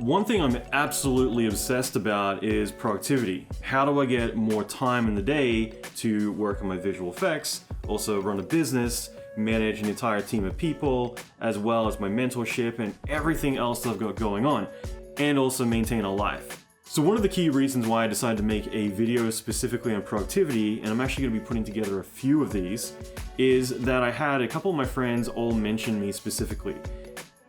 One thing I'm absolutely obsessed about is productivity. How do I get more time in the day to work on my visual effects, also run a business, manage an entire team of people, as well as my mentorship and everything else that I've got going on, and also maintain a life. So one of the key reasons why I decided to make a video specifically on productivity, and I'm actually going to be putting together a few of these, is that I had a couple of my friends all mention me specifically.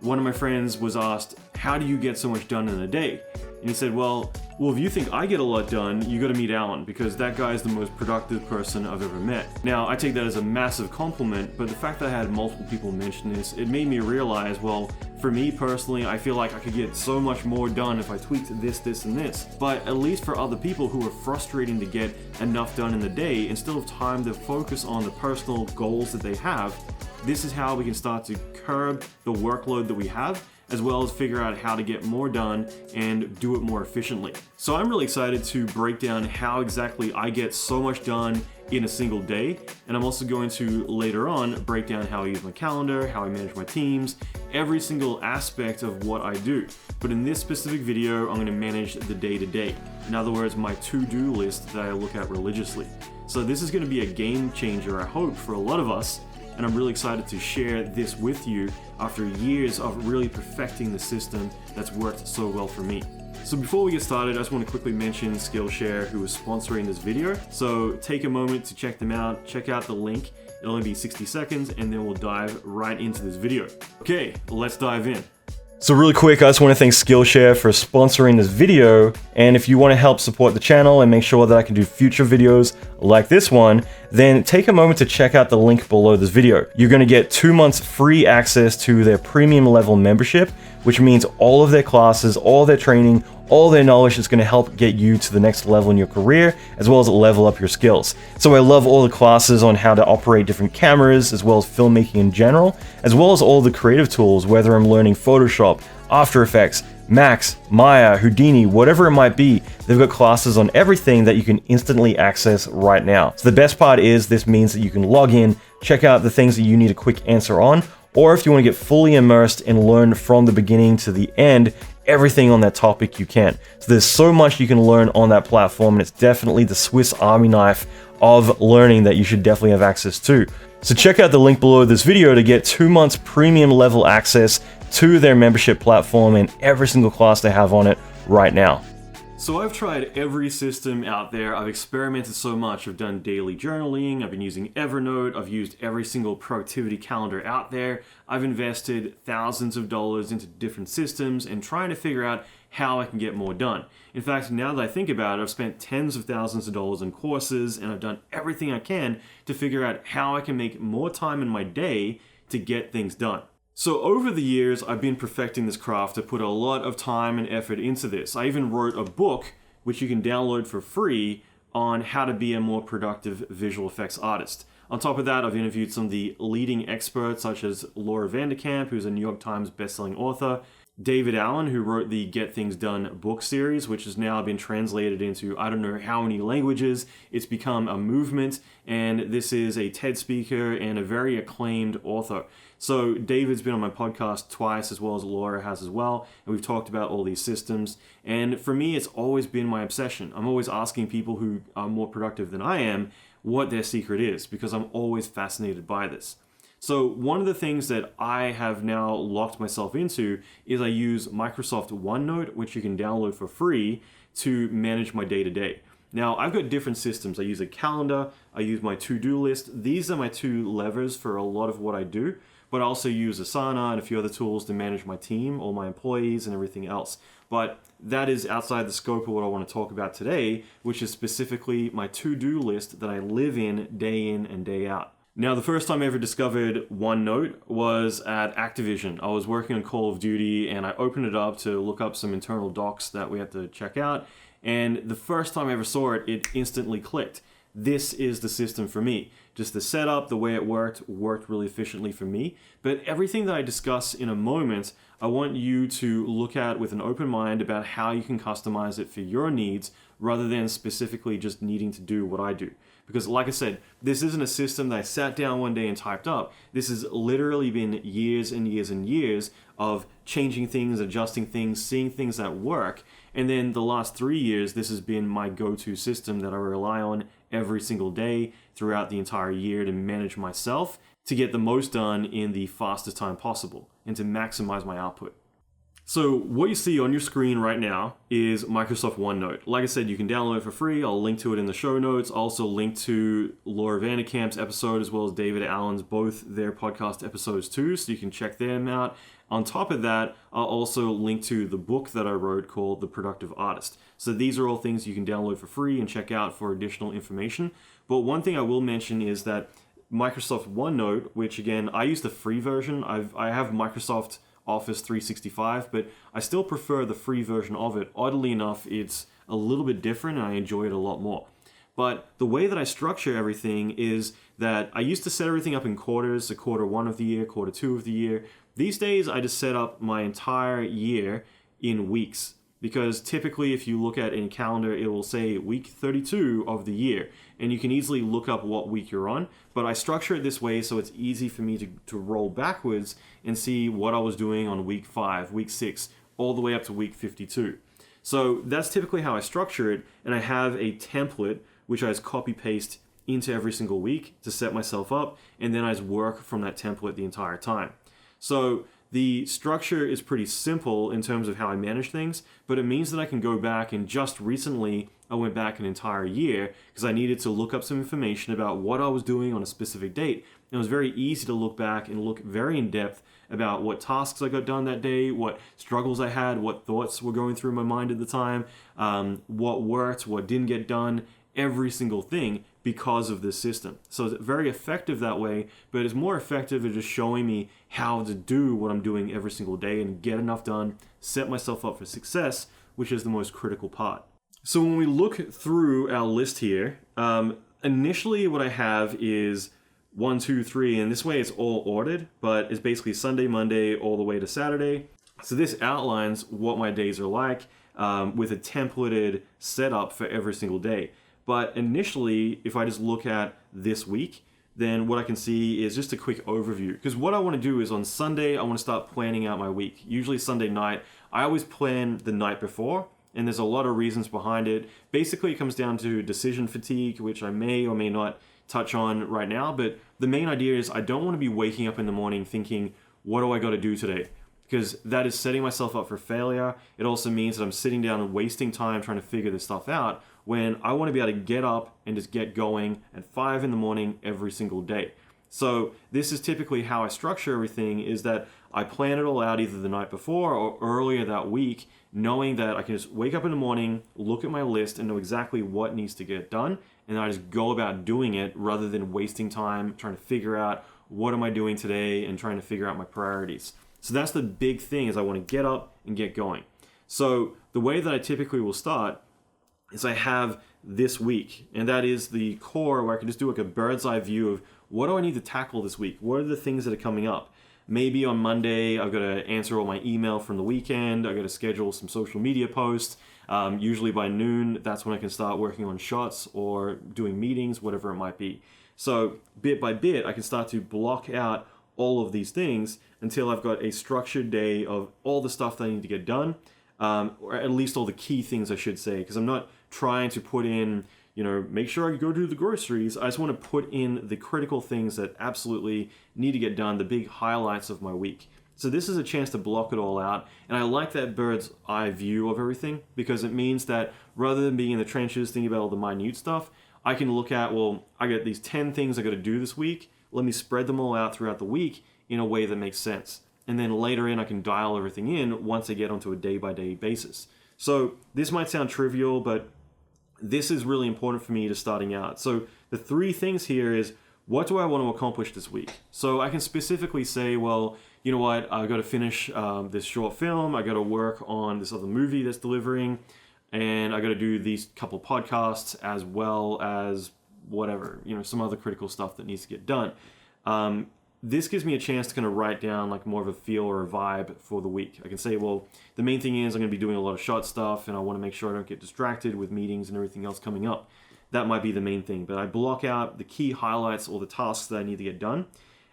One of my friends was asked, how do you get so much done in a day? And he said, well, if you think I get a lot done, you gotta meet Allan, because that guy is the most productive person I've ever met. Now, I take that as a massive compliment, but the fact that I had multiple people mention this, it made me realize, well, for me personally, I feel like I could get so much more done if I tweaked this, and this. But at least for other people who are frustrating to get enough done in the day, instead of time to focus on the personal goals that they have, this is how we can start to curb the workload that we have, as well as figure out how to get more done and do it more efficiently. So I'm really excited to break down how exactly I get so much done in a single day, and I'm also going to later on break down how I use my calendar, how I manage my teams, every single aspect of what I do. But in this specific video, I'm going to manage the day-to-day. In other words, my to-do list that I look at religiously. So this is going to be a game changer, I hope, for a lot of us, and I'm really excited to share this with you after years of really perfecting the system that's worked so well for me. So before we get started, I just want to quickly mention Skillshare, who is sponsoring this video. So take a moment to check them out, check out the link. It'll only be 60 seconds, and then we'll dive right into this video. Okay, let's dive in. So really quick, I just want to thank Skillshare for sponsoring this video, and if you want to help support the channel and make sure that I can do future videos like this one, then take a moment to check out the link below this video. You're going to get 2 months free access to their premium level membership, which means all of their classes, all their training, all their knowledge is going to help get you to the next level in your career, as well as level up your skills. So I love all the classes on how to operate different cameras, as well as filmmaking in general, as well as all the creative tools, whether I'm learning Photoshop, After Effects, Max, Maya, Houdini, whatever it might be. They've got classes on everything that you can instantly access right now. So the best part is this means that you can log in, check out the things that you need a quick answer on, or if you want to get fully immersed and learn from the beginning to the end, everything on that topic you can. So there's so much you can learn on that platform, and it's definitely the Swiss Army knife of learning that you should definitely have access to. So check out the link below this video to get 2 months premium level access to their membership platform and every single class they have on it right now. So I've tried every system out there. I've experimented so much. I've done daily journaling. I've been using Evernote. I've used every single productivity calendar out there. I've invested thousands of dollars into different systems and trying to figure out how I can get more done. In fact, now that I think about it, I've spent tens of thousands of dollars on courses, and I've done everything I can to figure out how I can make more time in my day to get things done. So over the years, I've been perfecting this craft. I put a lot of time and effort into this. I even wrote a book, which you can download for free, on how to be a more productive visual effects artist. On top of that, I've interviewed some of the leading experts, such as Laura Vanderkamp, who's a New York Times bestselling author, David Allen, who wrote the Get Things Done book series, which has now been translated into I don't know how many languages. It's become a movement, and this is a TED speaker and a very acclaimed author. So David's been on my podcast twice, as well as Laura has as well, and we've talked about all these systems. And for me, it's always been my obsession. I'm always asking people who are more productive than I am what their secret is, because I'm always fascinated by this. So one of the things that I have now locked myself into is I use Microsoft OneNote, which you can download for free, to manage my day-to-day. Now, I've got different systems. I use a calendar, I use my to-do list. These are my two levers for a lot of what I do, but I also use Asana and a few other tools to manage my team, all my employees, and everything else. But that is outside the scope of what I want to talk about today, which is specifically my to-do list that I live in and day out. Now, the first time I ever discovered OneNote was at Activision. I was working on Call of Duty, and I opened it up to look up some internal docs that we had to check out. And the first time I ever saw it, it instantly clicked. this is the system for me. Just the setup, the way it worked really efficiently for me. But everything that I discuss in a moment, I want you to look at with an open mind about how you can customize it for your needs rather than specifically just needing to do what I do. Because like I said, this isn't a system that I sat down one day and typed up. This has literally been years and years and years of changing things, adjusting things, seeing things that work. And then the last 3 years, this has been my go-to system that I rely on every single day throughout the entire year to manage myself, to get the most done in the fastest time possible, and to maximize my output. So what you see on your screen right now is Microsoft OneNote. Like I said, you can download it for free. I'll link to it in the show notes. I'll also link to Laura Vanderkamp's episode as well as David Allen's, both their podcast episodes too, so you can check them out. On top of that, I'll also link to the book that I wrote called The Productive Artist. So these are all things you can download for free and check out for additional information. But one thing I will mention is that Microsoft OneNote, which again, I use the free version. I have Microsoft Office 365, but I still prefer the free version of it. Oddly enough, it's a little bit different and I enjoy it a lot more. But the way that I structure everything is that I used to set everything up in quarters, so quarter 1 of the year, quarter 2 of the year. These days, I just set up my entire year in weeks, because typically if you look at any calendar, it will say week 32 of the year, and you can easily look up what week you're on. But I structure it this way so it's easy for me to roll backwards and see what I was doing on week 5, week 6, all the way up to week 52. So that's typically how I structure it, and I have a template which I just copy paste into every single week to set myself up, and then I just work from that template the entire time. So the structure is pretty simple in terms of how I manage things, but it means that I can go back, and just recently I went back an entire year because I needed to look up some information about what I was doing on a specific date. And it was very easy to look back and look very in depth about what tasks I got done that day, what struggles I had, what thoughts were going through my mind at the time, what worked, what didn't get done, every single thing, because of this system. So it's very effective that way, but it's more effective at just showing me how to do what I'm doing every single day and get enough done, set myself up for success, which is the most critical part. So when we look through our list here, initially what I have is 1, 2, 3, and this way it's all ordered, but it's basically Sunday, Monday, all the way to Saturday. So this outlines what my days are like with a templated setup for every single day. But initially, if I just look at this week, then what I can see is just a quick overview. Because what I want to do is on Sunday, I want to start planning out my week. Usually Sunday night, I always plan the night before, and there's a lot of reasons behind it. Basically, it comes down to decision fatigue, which I may or may not touch on right now. But the main idea is I don't want to be waking up in the morning thinking, what do I got to do today? Because that is setting myself up for failure. It also means that I'm sitting down and wasting time trying to figure this stuff out, when I want to be able to get up and just get going at 5 in the morning every single day. So this is typically how I structure everything, is that I plan it all out either the night before or earlier that week, knowing that I can just wake up in the morning, look at my list, and know exactly what needs to get done, and I just go about doing it rather than wasting time trying to figure out what am I doing today and trying to figure out my priorities. So that's the big thing, is I want to get up and get going. So the way that I typically will start is I have this week, and that is the core where I can just do like a bird's eye view of what do I need to tackle this week? What are the things that are coming up? Maybe on Monday, I've got to answer all my email from the weekend. I've got to schedule some social media posts. Usually by noon, that's when I can start working on shots or doing meetings, whatever it might be. So bit by bit, I can start to block out all of these things until I've got a structured day of all the stuff that I need to get done. Or at least all the key things, I should say, because I'm not trying to put in, make sure I go do the groceries. I just want to put in the critical things that absolutely need to get done, the big highlights of my week. So this is a chance to block it all out. And I like that bird's eye view of everything, because it means that rather than being in the trenches thinking about all the minute stuff, I can look at, well, I got these 10 things I got to do this week. Let me spread them all out throughout the week in a way that makes sense. And then later in, I can dial everything in once I get onto a day-by-day basis. So this might sound trivial, but this is really important for me to starting out. So the 3 things here is, what do I want to accomplish this week? So I can specifically say, well, you know what, I've got to finish this short film, I got to work on this other movie that's delivering, and I got to do these couple podcasts, as well as whatever, some other critical stuff that needs to get done. This gives me a chance to kind of write down like more of a feel or a vibe for the week. I can say, well, the main thing is I'm going to be doing a lot of shot stuff, and I want to make sure I don't get distracted with meetings and everything else coming up. That might be the main thing, but I block out the key highlights or the tasks that I need to get done.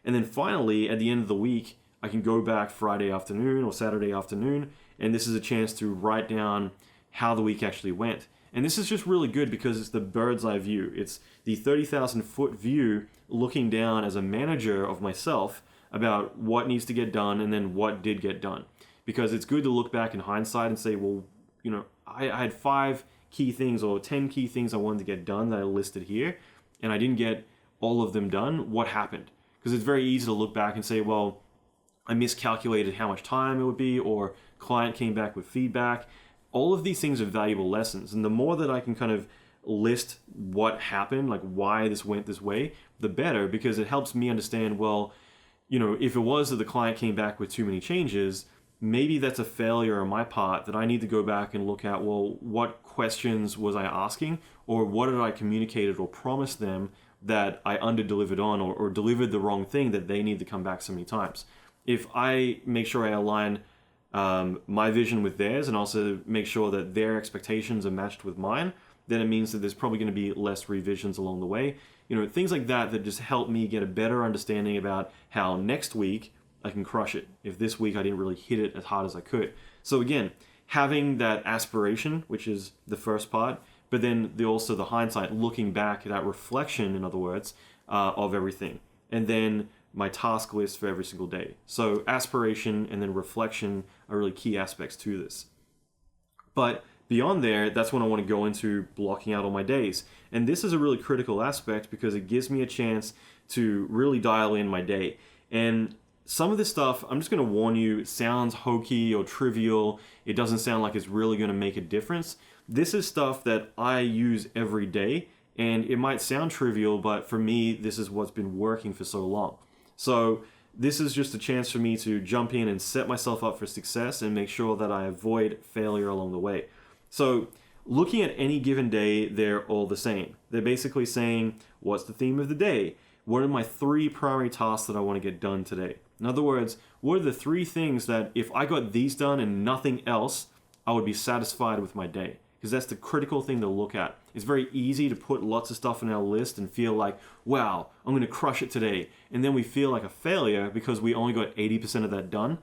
And then finally, at the end of the week, I can go back Friday afternoon or Saturday afternoon, and this is a chance to write down how the week actually went. And this is just really good because it's the bird's eye view. It's the 30,000 foot view looking down as a manager of myself about what needs to get done and then what did get done. Because it's good to look back in hindsight and say, well, I had 5 key things or 10 key things I wanted to get done that I listed here, and I didn't get all of them done. What happened? Because it's very easy to look back and say, well, I miscalculated how much time it would be, or client came back with feedback. All of these things are valuable lessons, and the more that I can kind of list what happened, like why this went this way, the better, because it helps me understand, well, if it was that the client came back with too many changes, maybe that's a failure on my part that I need to go back and look at, well, what questions was I asking, or what did I communicated or promised them that I under-delivered on, or delivered the wrong thing that they need to come back so many times. If I make sure I align my vision with theirs and also make sure that their expectations are matched with mine, then it means that there's probably going to be less revisions along the way. Things like that just help me get a better understanding about how next week I can crush it if this week I didn't really hit it as hard as I could. So again, having that aspiration, which is the first part, but then also the hindsight, looking back at that reflection, in other words, of everything. And then my task list for every single day. So aspiration and then reflection are really key aspects to this. But beyond there, that's when I want to go into blocking out all my days. And this is a really critical aspect because it gives me a chance to really dial in my day. And some of this stuff, I'm just going to warn you, it sounds hokey or trivial. It doesn't sound like it's really going to make a difference. This is stuff that I use every day, and it might sound trivial, but for me, this is what's been working for so long. So this is just a chance for me to jump in and set myself up for success and make sure that I avoid failure along the way. So looking at any given day, they're all the same. They're basically saying, what's the theme of the day? What are my 3 primary tasks that I want to get done today? In other words, what are the 3 things that if I got these done and nothing else, I would be satisfied with my day? Because that's the critical thing to look at. It's very easy to put lots of stuff on our list and feel like, wow, I'm going to crush it today. And then we feel like a failure because we only got 80% of that done.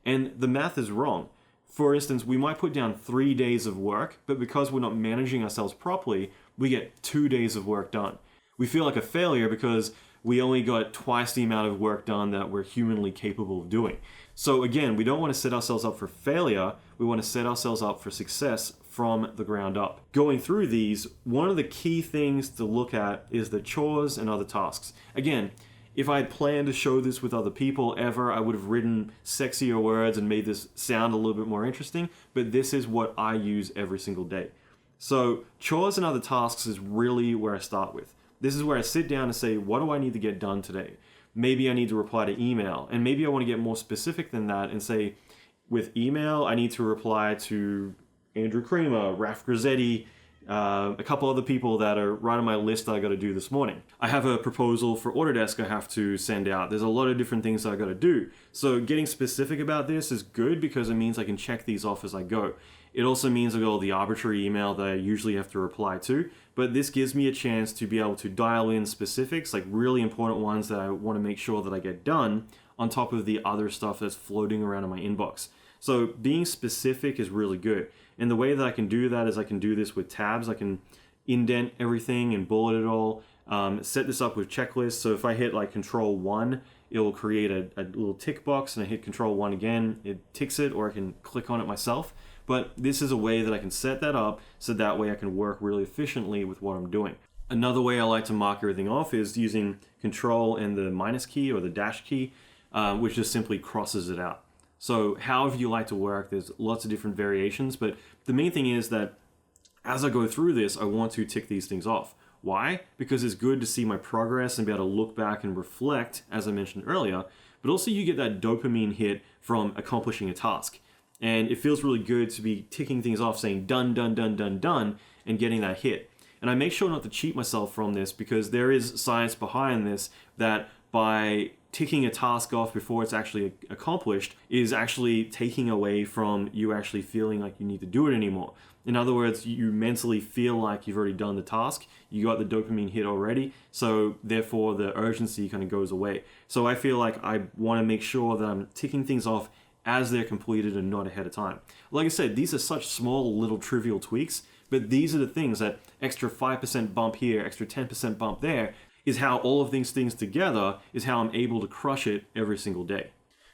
And the math is wrong. For instance, we might put down 3 days of work, but because we're not managing ourselves properly, we get 2 days of work done. We feel like a failure because we only got twice the amount of work done that we're humanly capable of doing. So again, we don't want to set ourselves up for failure. We want to set ourselves up for success from the ground up. Going through these, one of the key things to look at is the chores and other tasks. Again, if I had planned to show this with other people ever, I would have written sexier words and made this sound a little bit more interesting, but this is what I use every single day. So chores and other tasks is really where I start with. This is where I sit down and say, what do I need to get done today? Maybe I need to reply to email, and maybe I want to get more specific than that and say, with email, I need to reply to Andrew Creamer, Raf Grizzetti, a couple other people that are right on my list that I got to do this morning. I have a proposal for Autodesk I have to send out. There's a lot of different things that I got to do. So getting specific about this is good because it means I can check these off as I go. It also means I got all the arbitrary email that I usually have to reply to, but this gives me a chance to be able to dial in specifics, like really important ones that I want to make sure that I get done, on top of the other stuff that's floating around in my inbox. So being specific is really good. And the way that I can do that is I can do this with tabs. I can indent everything and bullet it all, set this up with checklists. So if I hit like Control 1, it will create a little tick box, and I hit Control 1 again, it ticks it, or I can click on it myself. But this is a way that I can set that up so that way I can work really efficiently with what I'm doing. Another way I like to mark everything off is using Control and the minus key or the dash key, which just simply crosses it out. So however you like to work, there's lots of different variations, but the main thing is that as I go through this, I want to tick these things off. Why? Because it's good to see my progress and be able to look back and reflect, as I mentioned earlier, but also you get that dopamine hit from accomplishing a task. And it feels really good to be ticking things off, saying done, done, done, done, done, and getting that hit. And I make sure not to cheat myself from this because there is science behind this that by ticking a task off before it's actually accomplished is actually taking away from you actually feeling like you need to do it anymore. In other words, you mentally feel like you've already done the task, you got the dopamine hit already, so therefore the urgency kind of goes away. So I feel like I want to make sure that I'm ticking things off as they're completed and not ahead of time. Like I said, these are such small little trivial tweaks, but these are the things that extra 5% bump here, extra 10% bump there, is how all of these things together is how I'm able to crush it every single day.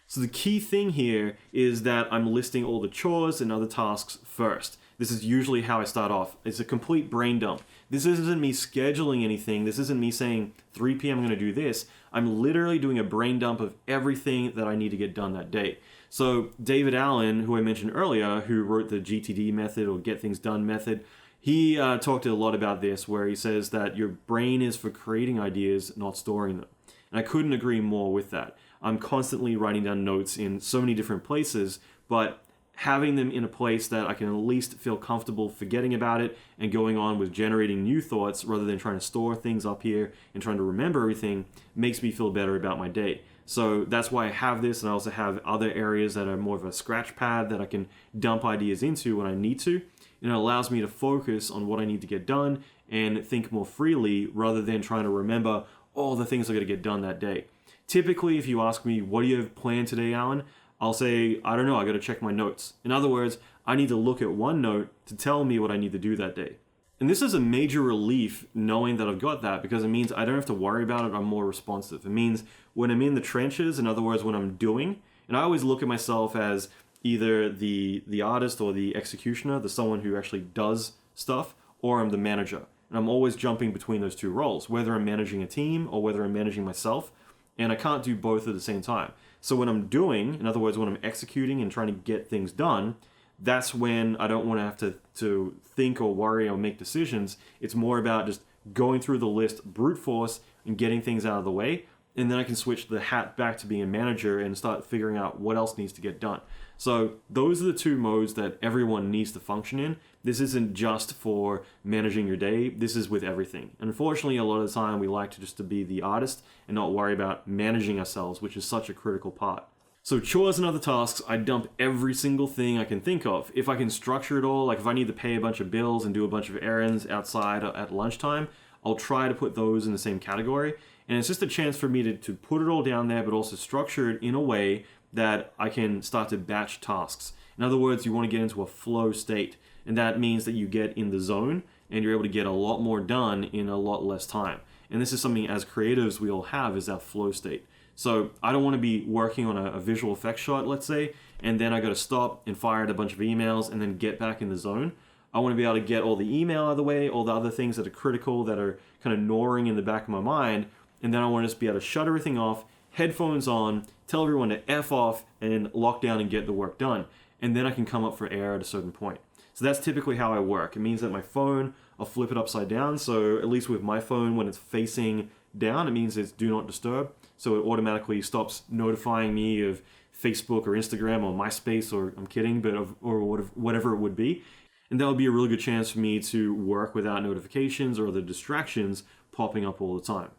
So the key thing here is that I'm listing all the chores and other tasks first. This is usually how I start off. It's a complete brain dump. This isn't me scheduling anything. This isn't me saying 3 p.m. I'm going to do this. I'm literally doing a brain dump of everything that I need to get done that day. So David Allen, who I mentioned earlier, who wrote the GTD method or Get Things Done method, he talked a lot about this, where he says that your brain is for creating ideas, not storing them. And I couldn't agree more with that. I'm constantly writing down notes in so many different places, but having them in a place that I can at least feel comfortable forgetting about it and going on with generating new thoughts rather than trying to store things up here and trying to remember everything makes me feel better about my day. So that's why I have this, and I also have other areas that are more of a scratch pad that I can dump ideas into when I need to. And it allows me to focus on what I need to get done and think more freely rather than trying to remember all the things I got to get done that day. Typically, if you ask me, what do you have planned today, Alan? I'll say, I don't know, I got to check my notes. In other words, I need to look at one note to tell me what I need to do that day. And this is a major relief knowing that I've got that, because it means I don't have to worry about it, I'm more responsive. It means when I'm in the trenches, in other words, when I'm doing, and I always look at myself as either the artist or the executioner, the someone who actually does stuff, or I'm the manager. And I'm always jumping between those two roles, whether I'm managing a team or whether I'm managing myself, and I can't do both at the same time. So when I'm doing, in other words, when I'm executing and trying to get things done, that's when I don't want to have to think or worry or make decisions. It's more about just going through the list brute force and getting things out of the way, and then I can switch the hat back to being a manager and start figuring out what else needs to get done. So those are the two modes that everyone needs to function in. This isn't just for managing your day, this is with everything. Unfortunately, a lot of the time we like to be the artist and not worry about managing ourselves, which is such a critical part. So chores and other tasks, I dump every single thing I can think of. If I can structure it all, like if I need to pay a bunch of bills and do a bunch of errands outside at lunchtime, I'll try to put those in the same category. And it's just a chance for me to put it all down there, but also structure it in a way that I can start to batch tasks. In other words, you want to get into a flow state. And that means that you get in the zone and you're able to get a lot more done in a lot less time. And this is something as creatives we all have, is that flow state. So I don't want to be working on a visual effects shot, let's say, and then I got to stop and fire out a bunch of emails and then get back in the zone. I want to be able to get all the email out of the way, all the other things that are critical that are kind of gnawing in the back of my mind, and then I want to just be able to shut everything off, headphones on, tell everyone to F off, and lock down and get the work done. And then I can come up for air at a certain point. So that's typically how I work. It means that my phone, I'll flip it upside down. So at least with my phone, when it's facing down, it means it's do not disturb. So it automatically stops notifying me of Facebook or Instagram or MySpace, or I'm kidding, but or whatever it would be. And that would be a really good chance for me to work without notifications or other distractions popping up all the time.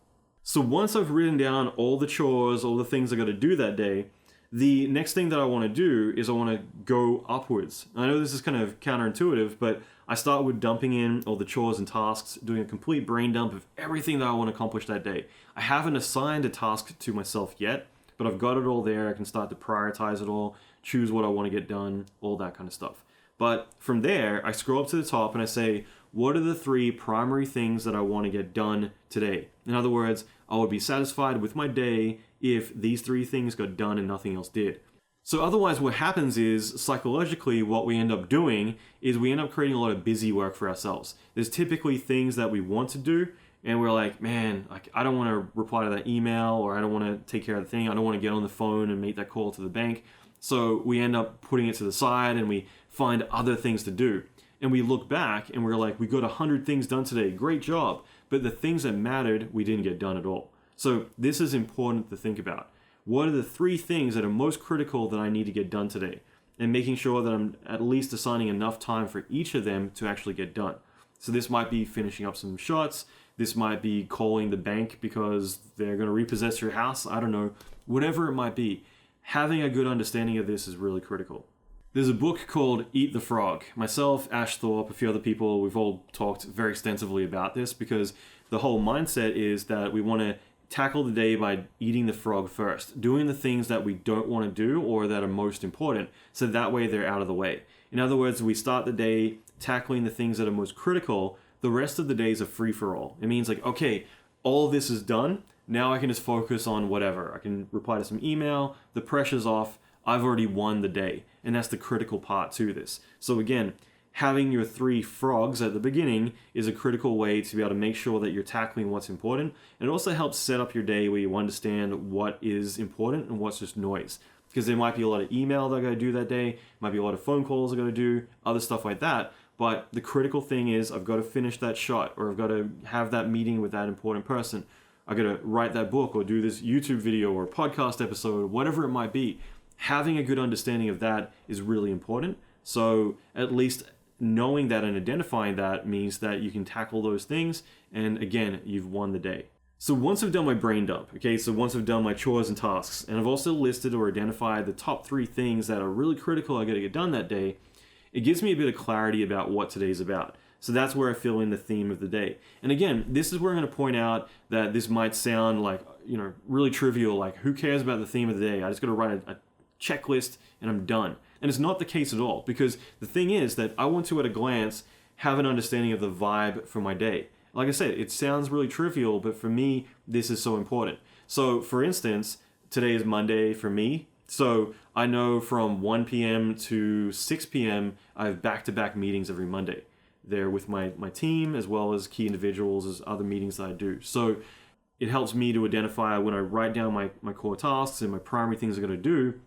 So once I've written down all the chores, all the things I got to do that day, the next thing that I want to do is I want to go upwards. I know this is kind of counterintuitive, but I start with dumping in all the chores and tasks, doing a complete brain dump of everything that I want to accomplish that day. I haven't assigned a task to myself yet, but I've got it all there. I can start to prioritize it all, choose what I want to get done, all that kind of stuff. But from there, I scroll up to the top and I say, what are the 3 primary things that I want to get done today? In other words, I would be satisfied with my day if these 3 things got done and nothing else did. So otherwise what happens is, psychologically, what we end up doing is we end up creating a lot of busy work for ourselves. There's typically things that we want to do, and we're like, man, I don't want to reply to that email, or I don't want to take care of the thing, I don't want to get on the phone and make that call to the bank. So we end up putting it to the side and we find other things to do. And we look back and we're like, we got 100 things done today, great job. But the things that mattered, we didn't get done at all. So this is important to think about. What are the 3 things that are most critical that I need to get done today? And making sure that I'm at least assigning enough time for each of them to actually get done. So this might be finishing up some shots. This might be calling the bank because they're going to repossess your house. I don't know. Whatever it might be, having a good understanding of this is really critical. There's a book called Eat the Frog. Myself, Ash Thorpe, a few other people, we've all talked very extensively about this because the whole mindset is that we want to tackle the day by eating the frog first, doing the things that we don't want to do or that are most important, so that way they're out of the way. In other words, we start the day tackling the things that are most critical. The rest of the day is a free-for-all. It means like, okay, all of this is done. Now I can just focus on whatever. I can reply to some email. The pressure's off. I've already won the day. And that's the critical part to this. So again, having your 3 frogs at the beginning is a critical way to be able to make sure that you're tackling what's important. And it also helps set up your day where you understand what is important and what's just noise. Because there might be a lot of email that I got to do that day. Might be a lot of phone calls I got to do, other stuff like that. But the critical thing is I've got to finish that shot, or I've got to have that meeting with that important person. I've got to write that book or do this YouTube video or podcast episode, whatever it might be. Having a good understanding of that is really important. So at least knowing that and identifying that means that you can tackle those things. And again, you've won the day. So once I've done my brain dump, so once I've done my chores and tasks, and I've also listed or identified the top 3 things that are really critical I got to get done that day, it gives me a bit of clarity about what today's about. So that's where I fill in the theme of the day. And again, this is where I'm going to point out that this might sound like, really trivial, like who cares about the theme of the day? I just got to write a checklist and I'm done. And it's not the case at all, because the thing is that I want to, at a glance, have an understanding of the vibe for my day. Like I said, it sounds really trivial, but for me, this is so important. So for instance, today is Monday for me. So I know from 1 p.m. to 6 p.m., I have back-to-back meetings every Monday. They're with my team as well as key individuals as other meetings that I do. So it helps me to identify when I write down my core tasks and my primary things I'm going to do.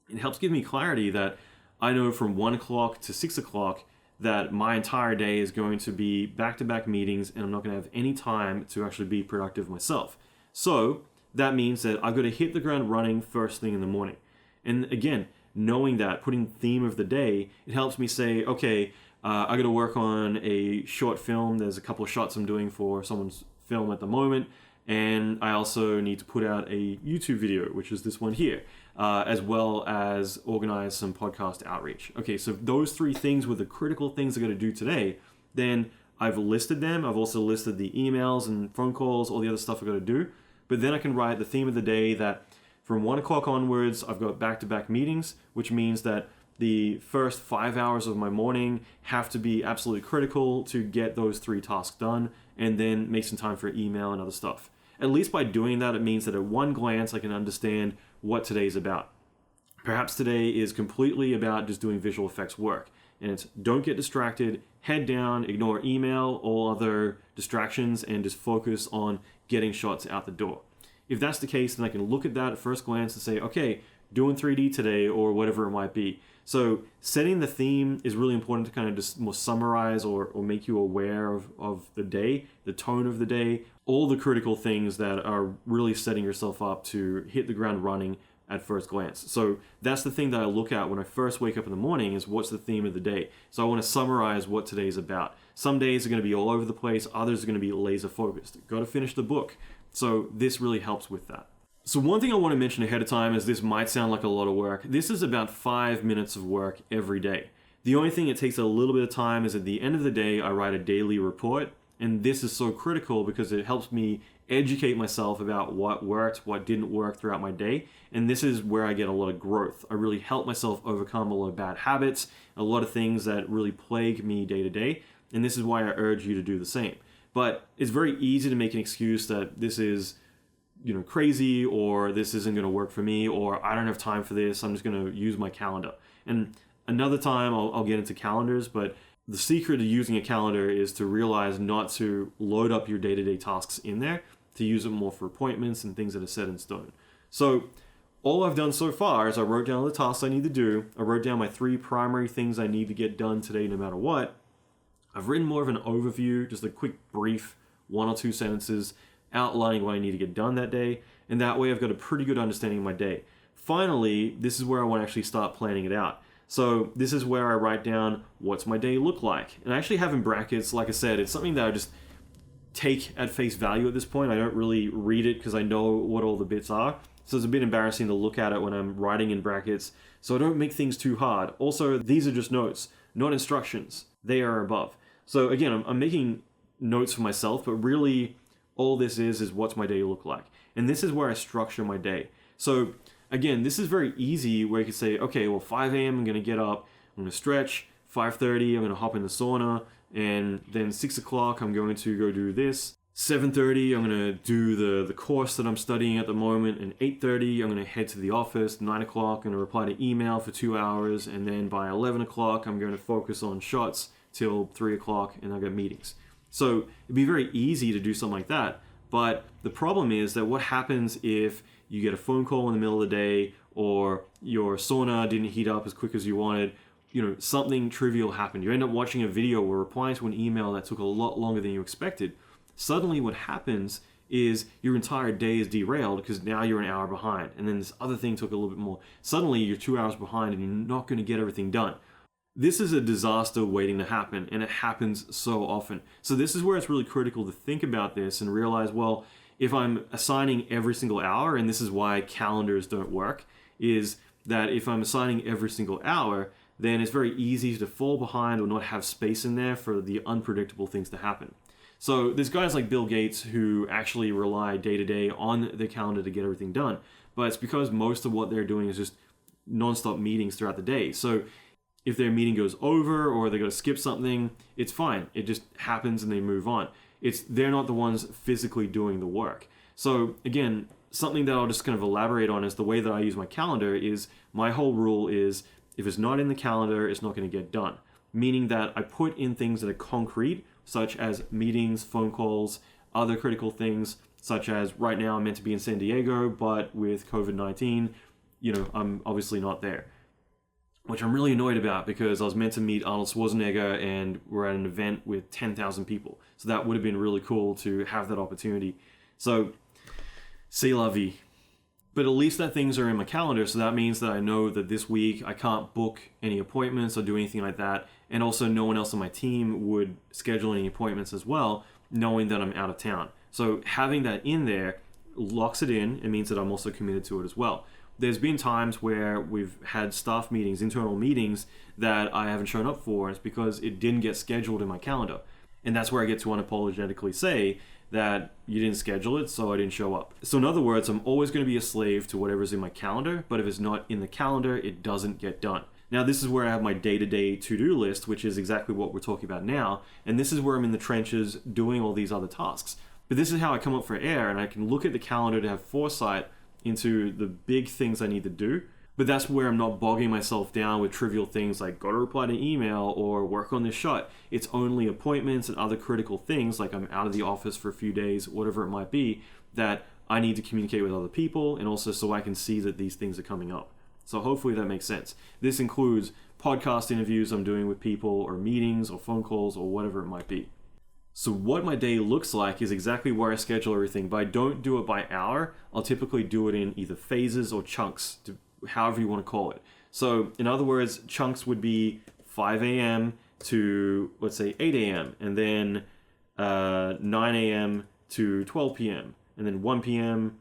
It helps give me clarity that I know from 1 o'clock to 6 o'clock that my entire day is going to be back-to-back meetings and I'm not going to have any time to actually be productive myself. So that means that I've got to hit the ground running first thing in the morning. And again, knowing that, putting theme of the day, it helps me say, okay, I got to work on a short film. There's a couple of shots I'm doing for someone's film at the moment. And I also need to put out a YouTube video, which is this one here, as well as organize some podcast outreach. Okay, so those 3 things were the critical things I got to do today. Then I've listed them. I've also listed the emails and phone calls, all the other stuff I got to do. But then I can write the theme of the day that from 1 o'clock onwards, I've got back-to-back meetings, which means that the first 5 hours of my morning have to be absolutely critical to get those 3 tasks done, and then make some time for email and other stuff. At least by doing that, it means that at one glance, I can understand what today's about. Perhaps today is completely about just doing visual effects work. And it's don't get distracted, head down, ignore email, all other distractions, and just focus on getting shots out the door. If that's the case, then I can look at that at first glance and say, okay, doing 3D today or whatever it might be. So setting the theme is really important to kind of just more summarize or make you aware of the day, the tone of the day, all the critical things that are really setting yourself up to hit the ground running at first glance. So that's the thing that I look at when I first wake up in the morning is what's the theme of the day. So I want to summarize what today's about. Some days are going to be all over the place, others are going to be laser focused. Got to finish the book. So this really helps with that. So one thing I want to mention ahead of time is this might sound like a lot of work. This is about 5 minutes of work every day. The only thing it takes a little bit of time is at the end of the day, I write a daily report. And this is so critical because it helps me educate myself about what worked, what didn't work throughout my day. And this is where I get a lot of growth. I really help myself overcome a lot of bad habits, a lot of things that really plague me day to day. And this is why I urge you to do the same. But it's very easy to make an excuse that this is crazy, or this isn't going to work for me, or I don't have time for this, I'm just going to use my calendar. And another time I'll get into calendars, but the secret of using a calendar is to realize not to load up your day-to-day tasks in there, to use it more for appointments and things that are set in stone. So all I've done so far is I wrote down the tasks I need to do, I wrote down my 3 primary things I need to get done today no matter what. I've written more of an overview, just a quick brief 1 or 2 sentences outlining what I need to get done that day, and that way I've got a pretty good understanding of my day. Finally, this is where I want to actually start planning it out. So this is where I write down what's my day look like. And I actually have in brackets, like I said, it's something that I just take at face value at this point. I don't really read it because I know what all the bits are. So it's a bit embarrassing to look at it when I'm writing in brackets. So I don't make things too hard. Also, these are just notes, not instructions. They are above. So again, I'm making notes for myself, but really all this is what's my day look like. And this is where I structure my day. So again, this is very easy where you could say, okay, well, 5 a.m. I'm going to get up, I'm going to stretch, 5:30 I'm going to hop in the sauna, and then 6 o'clock I'm going to go do this. 7:30 I'm going to do the course that I'm studying at the moment, and 8:30 I'm going to head to the office. 9 o'clock I'm going to reply to email for 2 hours, and then by 11 o'clock I'm going to focus on shots till 3 o'clock, and I've got meetings. So it'd be very easy to do something like that, but the problem is that what happens if you get a phone call in the middle of the day, or your sauna didn't heat up as quick as you wanted, something trivial happened. You end up watching a video or replying to an email that took a lot longer than you expected. Suddenly what happens is your entire day is derailed because now you're an hour behind, and then this other thing took a little bit more. Suddenly you're 2 hours behind and you're not going to get everything done. This is a disaster waiting to happen, and it happens so often. So this is where it's really critical to think about this and realize, well, if I'm assigning every single hour, and this is why calendars don't work, is that if I'm assigning every single hour, then it's very easy to fall behind or not have space in there for the unpredictable things to happen. So there's guys like Bill Gates who actually rely day to day on their calendar to get everything done, but it's because most of what they're doing is just non-stop meetings throughout the day. So if their meeting goes over or they got to skip something, it's fine. It just happens and they move on. They're not the ones physically doing the work. So again, something that I'll just kind of elaborate on is the way that I use my calendar is my whole rule is if it's not in the calendar, it's not going to get done. Meaning that I put in things that are concrete, such as meetings, phone calls, other critical things, such as right now I'm meant to be in San Diego, but with COVID-19, I'm obviously not there. Which I'm really annoyed about because I was meant to meet Arnold Schwarzenegger and we're at an event with 10,000 people. So that would have been really cool to have that opportunity. So, c'est la vie. But at least that things are in my calendar, so that means that I know that this week I can't book any appointments or do anything like that. And also no one else on my team would schedule any appointments as well, knowing that I'm out of town. So having that in there locks it in. It means that I'm also committed to it as well. There's been times where we've had staff meetings, internal meetings, that I haven't shown up for, and it's because it didn't get scheduled in my calendar. And that's where I get to unapologetically say that you didn't schedule it, so I didn't show up. So in other words, I'm always going to be a slave to whatever's in my calendar, but if it's not in the calendar, it doesn't get done. Now this is where I have my day-to-day to-do list, which is exactly what we're talking about now, and this is where I'm in the trenches doing all these other tasks. But this is how I come up for air, and I can look at the calendar to have foresight into the big things I need to do. But that's where I'm not bogging myself down with trivial things like gotta reply to email or work on this shot. It's only appointments and other critical things like I'm out of the office for a few days, whatever it might be, that I need to communicate with other people, and also so I can see that these things are coming up. So hopefully that makes sense. This includes podcast interviews I'm doing with people, or meetings or phone calls or whatever it might be. So what my day looks like is exactly where I schedule everything, but I don't do it by hour. I'll typically do it in either phases or chunks, however you want to call it. So in other words, chunks would be 5 a.m. to, let's say, 8 a.m. and then 9 a.m. to 12 p.m. and then 1 p.m.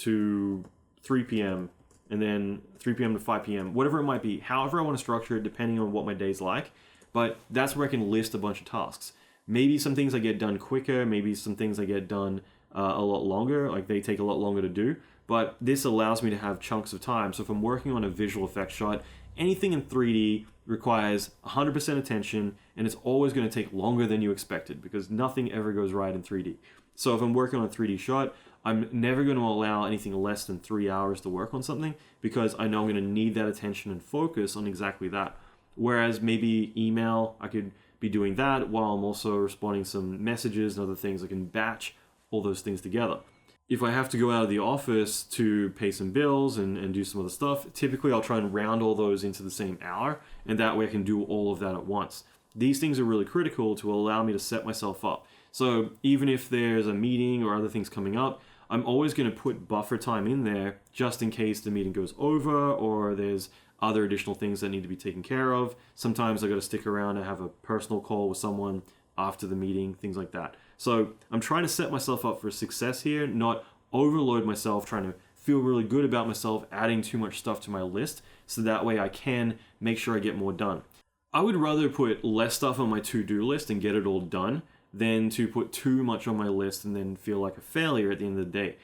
to 3 p.m. and then 3 p.m. to 5 p.m., whatever it might be, however I want to structure it depending on what my day's like. But that's where I can list a bunch of tasks. Maybe some things I get done quicker, maybe some things I get done a lot longer, like they take a lot longer to do, but this allows me to have chunks of time. So if I'm working on a visual effects shot, anything in 3D requires 100% attention, and it's always going to take longer than you expected because nothing ever goes right in 3D. So if I'm working on a 3D shot, I'm never going to allow anything less than 3 hours to work on something because I know I'm going to need that attention and focus on exactly that. Whereas maybe email, I could be doing that while I'm also responding some messages and other things. I can batch all those things together. If I have to go out of the office to pay some bills and do some other stuff, typically I'll try and round all those into the same hour, and that way I can do all of that at once. These things are really critical to allow me to set myself up. So even if there's a meeting or other things coming up, I'm always going to put buffer time in there just in case the meeting goes over or there's other additional things that need to be taken care of. Sometimes I got to stick around and have a personal call with someone after the meeting, things like that. So I'm trying to set myself up for success here, not overload myself, trying to feel really good about myself, adding too much stuff to my list, so that way I can make sure I get more done. I would rather put less stuff on my to-do list and get it all done than to put too much on my list and then feel like a failure at the end of the day.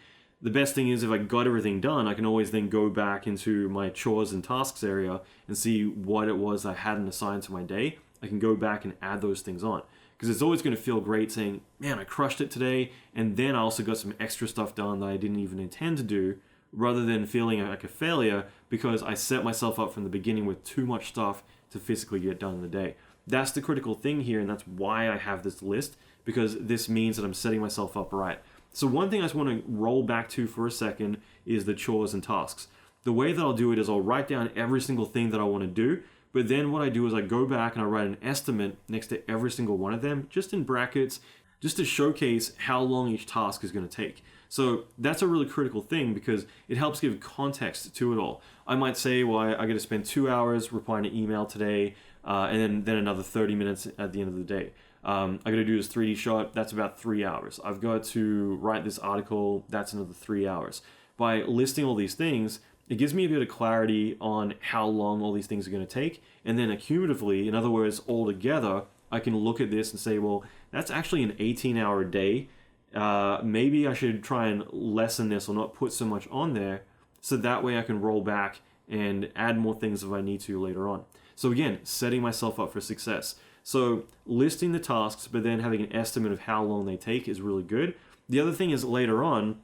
The best thing is if I got everything done, I can always then go back into my chores and tasks area and see what it was I hadn't assigned to my day. I can go back and add those things on. Because it's always going to feel great saying, man, I crushed it today, and then I also got some extra stuff done that I didn't even intend to do, rather than feeling like a failure because I set myself up from the beginning with too much stuff to physically get done in the day. That's the critical thing here, and that's why I have this list, because this means that I'm setting myself up right. So one thing I just want to roll back to for a second is the chores and tasks. The way that I'll do it is I'll write down every single thing that I want to do, but then what I do is I go back and I write an estimate next to every single one of them, just in brackets, just to showcase how long each task is going to take. So that's a really critical thing because it helps give context to it all. I might say, well, I got to spend 2 hours replying to email today, and then another 30 minutes at the end of the day. I got to do this 3D shot, that's about 3 hours. I've got to write this article, that's another 3 hours. By listing all these things, it gives me a bit of clarity on how long all these things are going to take, and then accumulatively, in other words, all together, I can look at this and say, well, that's actually an 18-hour day. Maybe I should try and lessen this or not put so much on there, so that way I can roll back and add more things if I need to later on. So again, setting myself up for success. So listing the tasks, but then having an estimate of how long they take is really good. The other thing is later on,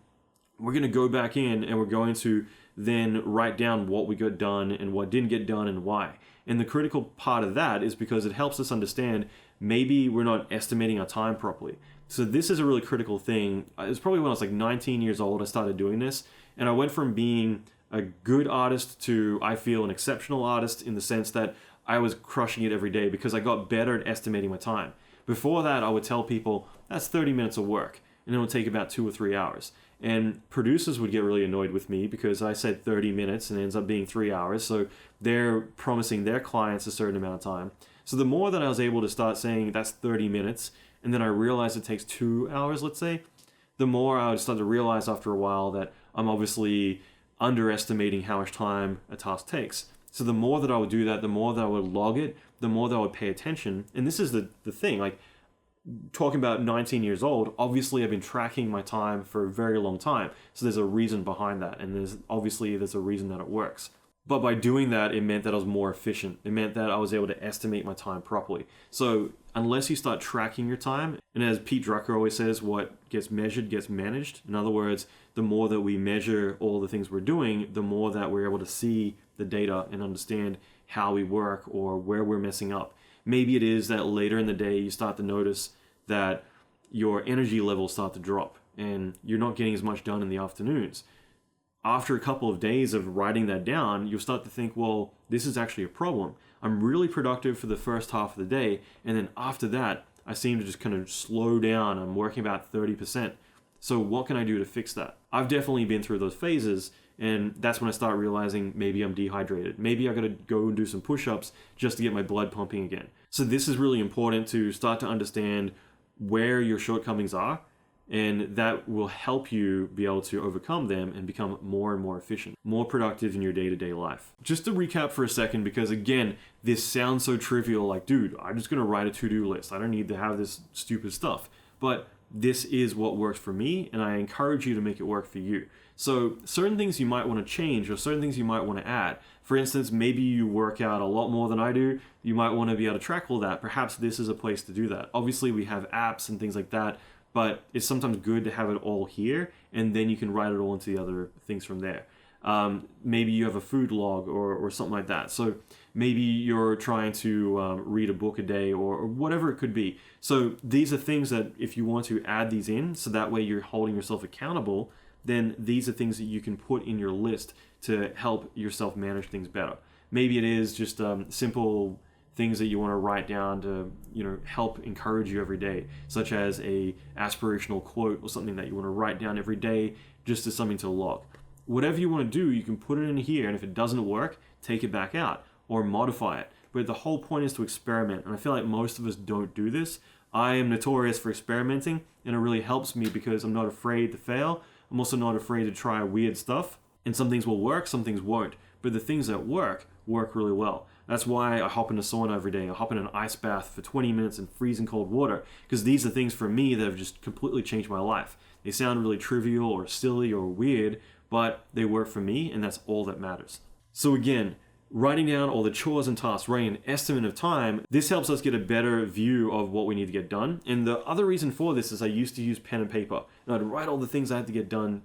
we're going to go back in and we're going to then write down what we got done and what didn't get done and why. And the critical part of that is because it helps us understand maybe we're not estimating our time properly. So this is a really critical thing. It was probably when I was like 19 years old I started doing this, and I went from being a good artist to, I feel, an exceptional artist in the sense that I was crushing it every day because I got better at estimating my time. Before that, I would tell people, that's 30 minutes of work, and it would take about 2 or 3 hours. And producers would get really annoyed with me because I said 30 minutes and it ends up being 3 hours. So they're promising their clients a certain amount of time. So the more that I was able to start saying that's 30 minutes, and then I realized it takes 2 hours, let's say, the more I would start to realize after a while that I'm obviously underestimating how much time a task takes. So the more that I would do that, the more that I would log it, the more that I would pay attention. And this is the thing, like, talking about 19 years old, obviously I've been tracking my time for a very long time. So there's a reason behind that. And there's a reason that it works. But by doing that, it meant that I was more efficient. It meant that I was able to estimate my time properly. So unless you start tracking your time, and as Pete Drucker always says, what gets measured gets managed. In other words, the more that we measure all the things we're doing, the more that we're able to see the data and understand how we work or where we're messing up. Maybe it is that later in the day you start to notice that your energy levels start to drop and you're not getting as much done in the afternoons. After a couple of days of writing that down, you'll start to think, well, this is actually a problem. I'm really productive for the first half of the day, and then after that, I seem to just kind of slow down. I'm working about 30%. So what can I do to fix that? I've definitely been through those phases, and that's when I start realizing maybe I'm dehydrated. Maybe I got to go and do some push-ups just to get my blood pumping again. So this is really important to start to understand where your shortcomings are, and that will help you be able to overcome them and become more and more efficient, more productive in your day-to-day life. Just to recap for a second, because again, this sounds so trivial, like, dude, I'm just going to write a to-do list. I don't need to have this stupid stuff. But this is what works for me, and I encourage you to make it work for you. So certain things you might want to change or certain things you might want to add. For instance, maybe you work out a lot more than I do. You might want to be able to track all that. Perhaps this is a place to do that. Obviously, we have apps and things like that, but it's sometimes good to have it all here, and then you can write it all into the other things from there. Maybe you have a food log or something like that. So maybe you're trying to read a book a day or whatever it could be. So these are things that if you want to add these in, so that way you're holding yourself accountable, then these are things that you can put in your list to help yourself manage things better. Maybe it is just simple things that you want to write down to, help encourage you every day, such as a aspirational quote or something that you want to write down every day just as something to log. Whatever you want to do, you can put it in here, and if it doesn't work, take it back out or modify it. But the whole point is to experiment, and I feel like most of us don't do this. I am notorious for experimenting, and it really helps me because I'm not afraid to fail. I'm also not afraid to try weird stuff, and some things will work, some things won't. But the things that work really well. That's why I hop in a sauna every day. I hop in an ice bath for 20 minutes in freezing cold water, because these are things for me that have just completely changed my life. They sound really trivial or silly or weird, but they work for me, and that's all that matters. So again, writing down all the chores and tasks, writing an estimate of time, this helps us get a better view of what we need to get done. And the other reason for this is I used to use pen and paper, and I'd write all the things I had to get done.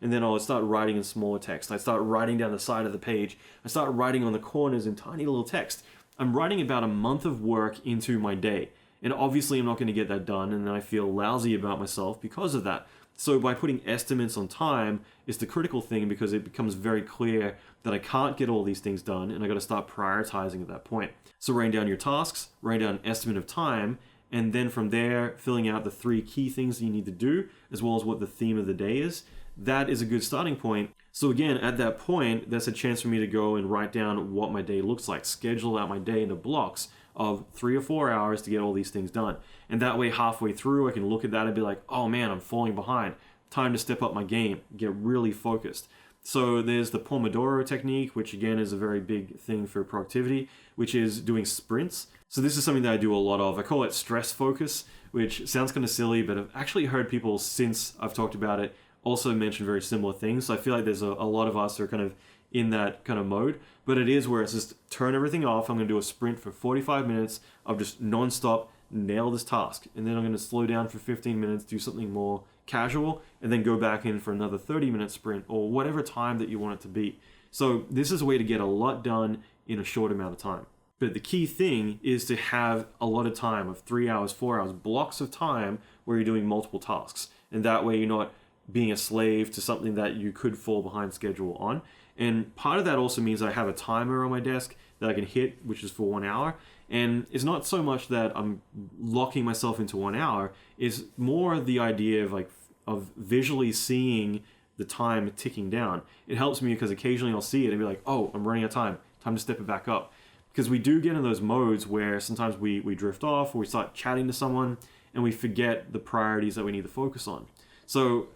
And then I would start writing in smaller text. I'd start writing down the side of the page. I start writing on the corners in tiny little text. I'm writing about a month of work into my day. And obviously I'm not going to get that done, and then I feel lousy about myself because of that. So by putting estimates on time is the critical thing, because it becomes very clear that I can't get all these things done, and I got to start prioritizing at that point. So writing down your tasks, writing down an estimate of time, and then from there filling out the 3 key things that you need to do, as well as what the theme of the day is. That is a good starting point. So again, at that point, that's a chance for me to go and write down what my day looks like, schedule out my day into blocks of 3 or 4 hours to get all these things done. And that way, halfway through, I can look at that and be like, oh man, I'm falling behind. Time to step up my game, get really focused. So there's the Pomodoro technique, which again is a very big thing for productivity, which is doing sprints. So this is something that I do a lot of. I call it stress focus, which sounds kind of silly, but I've actually heard people since I've talked about it also mention very similar things. So I feel like there's a lot of us who are kind of in that kind of mode, but it is where it's just turn everything off. I'm going to do a sprint for 45 minutes of just non-stop nail this task, and then I'm going to slow down for 15 minutes, do something more casual, and then go back in for another 30-minute sprint or whatever time that you want it to be. So this is a way to get a lot done in a short amount of time. But the key thing is to have a lot of time of 3 hours, 4 hours, blocks of time where you're doing multiple tasks, and that way you're not being a slave to something that you could fall behind schedule on. And part of that also means I have a timer on my desk that I can hit, which is for 1 hour. And it's not so much that I'm locking myself into 1 hour, it's more the idea of visually seeing the time ticking down. It helps me because occasionally I'll see it and be like, oh, I'm running out of time to step it back up. Because we do get in those modes where sometimes we drift off, or we start chatting to someone and we forget the priorities that we need to focus on. So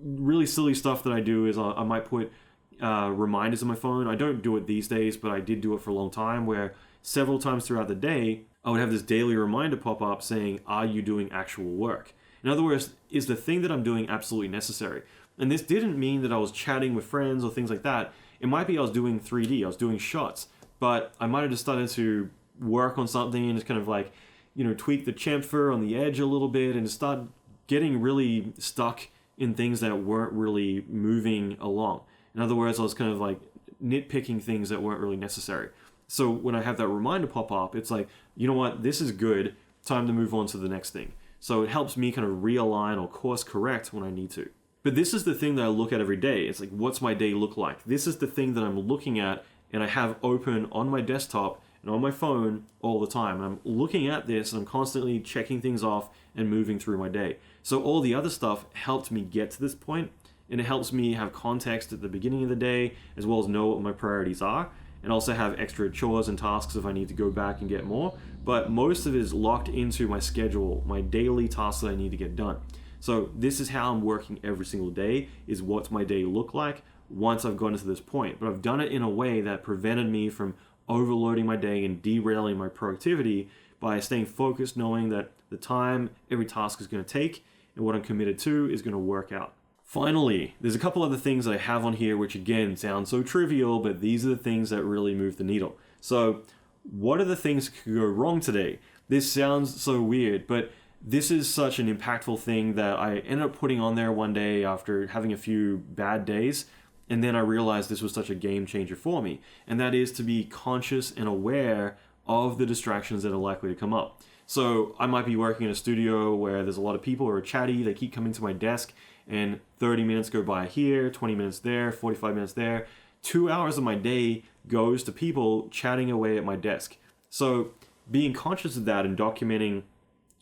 really silly stuff that I do is I might put reminders on my phone. I don't do it these days, but I did do it for a long time, where several times throughout the day, I would have this daily reminder pop up saying, are you doing actual work? In other words, is the thing that I'm doing absolutely necessary? And this didn't mean that I was chatting with friends or things like that. It might be I was doing 3D, I was doing shots, but I might have just started to work on something and just kind of tweak the chamfer on the edge a little bit and start getting really stuck in things that weren't really moving along. In other words, I was kind of like nitpicking things that weren't really necessary. So when I have that reminder pop up, it's like, you know what, this is good, time to move on to the next thing. So it helps me kind of realign or course correct when I need to. But this is the thing that I look at every day. It's like, what's my day look like? This is the thing that I'm looking at and I have open on my desktop and on my phone all the time. And I'm looking at this and I'm constantly checking things off and moving through my day. So all the other stuff helped me get to this point, and it helps me have context at the beginning of the day, as well as know what my priorities are, and also have extra chores and tasks if I need to go back and get more. But most of it is locked into my schedule, my daily tasks that I need to get done. So this is how I'm working every single day, is what's my day look like once I've gotten to this point. But I've done it in a way that prevented me from overloading my day and derailing my productivity by staying focused, knowing that the time every task is going to take and what I'm committed to is going to work out. Finally, there's a couple other things that I have on here which again sound so trivial, but these are the things that really move the needle. So what are the things that could go wrong today? This sounds so weird, but this is such an impactful thing that I ended up putting on there one day after having a few bad days, and then I realized this was such a game changer for me, and that is to be conscious and aware of the distractions that are likely to come up. So I might be working in a studio where there's a lot of people who are chatty, they keep coming to my desk, and 30 minutes go by here, 20 minutes there, 45 minutes there. 2 hours of my day goes to people chatting away at my desk. So being conscious of that and documenting,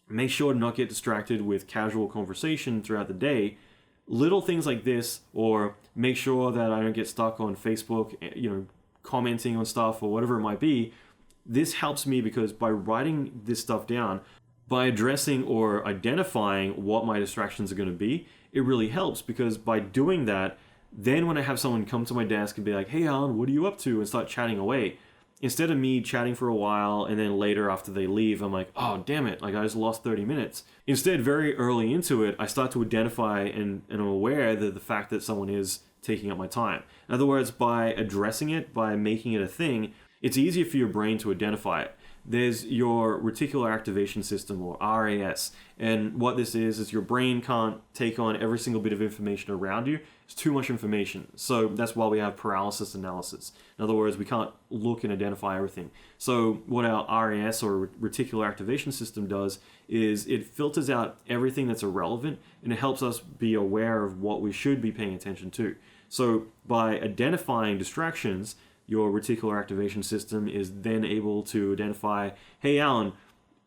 make sure to not get distracted with casual conversation throughout the day. Little things like this, or make sure that I don't get stuck on Facebook, commenting on stuff or whatever it might be. This helps me because by writing this stuff down, by addressing or identifying what my distractions are going to be, it really helps, because by doing that, then when I have someone come to my desk and be like, hey Allan, what are you up to? And start chatting away, instead of me chatting for a while and then later after they leave, I'm like, oh, damn it, like I just lost 30 minutes. Instead, very early into it, I start to identify and I'm aware that the fact that someone is taking up my time. In other words, by addressing it, by making it a thing, it's easier for your brain to identify it. There's your reticular activation system, or RAS, and what this is your brain can't take on every single bit of information around you. It's too much information. So that's why we have paralysis analysis. In other words, we can't look and identify everything. So what our RAS, or reticular activation system, does is it filters out everything that's irrelevant, and it helps us be aware of what we should be paying attention to. So by identifying distractions, your reticular activation system is then able to identify, hey Allan,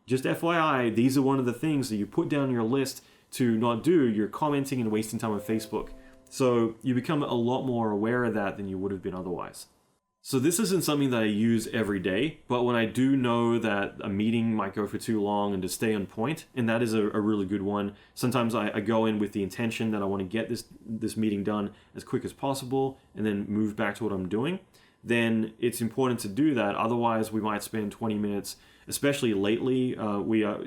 just FYI, these are one of the things that you put down on your list to not do. You're commenting and wasting time on Facebook. So you become a lot more aware of that than you would have been otherwise. So this isn't something that I use every day, but when I do know that a meeting might go for too long and to stay on point, and that is a really good one. Sometimes I go in with the intention that I want to get this meeting done as quick as possible and then move back to what I'm doing. Then it's important to do that. Otherwise, we might spend 20 minutes, especially lately. We are,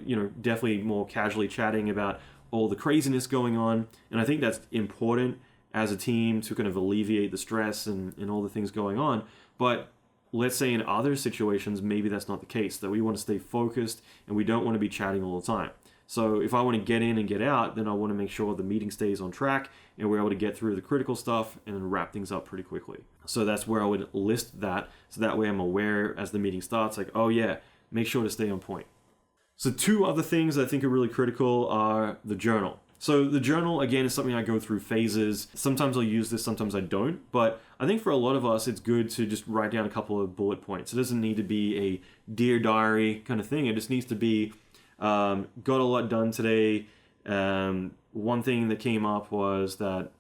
definitely more casually chatting about all the craziness going on. And I think that's important as a team to kind of alleviate the stress and all the things going on. But let's say in other situations, maybe that's not the case, that we want to stay focused and we don't want to be chatting all the time. So if I want to get in and get out, then I want to make sure the meeting stays on track and we're able to get through the critical stuff and then wrap things up pretty quickly. So that's where I would list that. So that way I'm aware as the meeting starts, like, oh yeah, make sure to stay on point. So two other things I think are really critical are the journal. So the journal, again, is something I go through phases. Sometimes I'll use this, sometimes I don't. But I think for a lot of us, it's good to just write down a couple of bullet points. It doesn't need to be a Dear Diary kind of thing. It just needs to be, got a lot done today. One thing that came up was that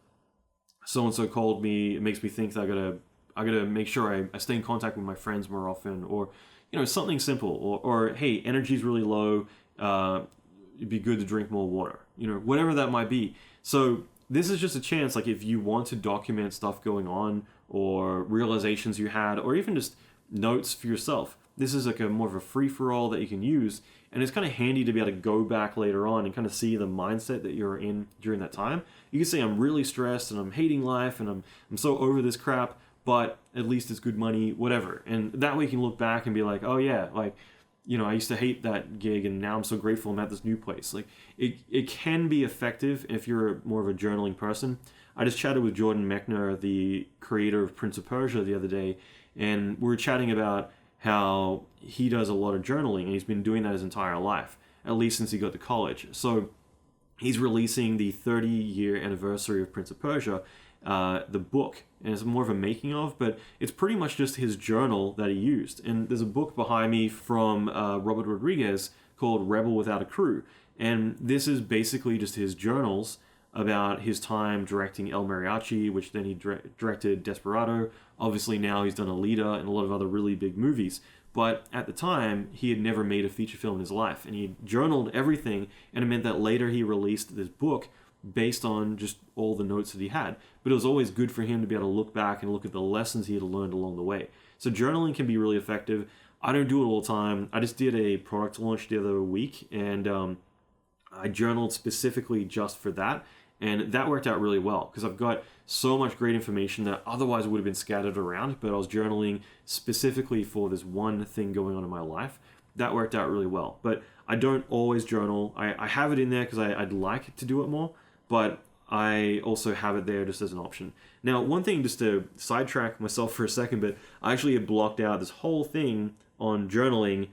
so-and-so called me. It makes me think that I gotta make sure I stay in contact with my friends more often, or something simple, or hey, energy's really low. It'd be good to drink more water. Whatever that might be. So this is just a chance, like if you want to document stuff going on or realizations you had, or even just notes for yourself. This is like a more of a free-for-all that you can use, and it's kind of handy to be able to go back later on and kind of see the mindset that you're in during that time. You can say, I'm really stressed and I'm hating life and I'm so over this crap, but at least it's good money, whatever. And that way you can look back and be like, oh yeah, like, I used to hate that gig and now I'm so grateful I'm at this new place. Like it can be effective if you're more of a journaling person. I just chatted with Jordan Mechner, the creator of Prince of Persia, the other day, and we were chatting about how he does a lot of journaling and he's been doing that his entire life, at least since he got to college. So he's releasing the 30-year anniversary of Prince of Persia, the book, and it's more of a making of, but it's pretty much just his journal that he used. And there's a book behind me from Robert Rodriguez called Rebel Without a Crew, and this is basically just his journals about his time directing El Mariachi, which then he directed Desperado. Obviously now he's done Alita and a lot of other really big movies. But at the time, he had never made a feature film in his life, and he journaled everything, and it meant that later he released this book based on just all the notes that he had. But it was always good for him to be able to look back and look at the lessons he had learned along the way. So journaling can be really effective. I don't do it all the time. I just did a product launch the other week, and I journaled specifically just for that. And that worked out really well because I've got so much great information that otherwise would have been scattered around, but I was journaling specifically for this one thing going on in my life. That worked out really well. But I don't always journal. I have it in there because I'd like to do it more, but I also have it there just as an option. Now, one thing, just to sidetrack myself for a second, but I actually had blocked out this whole thing on journaling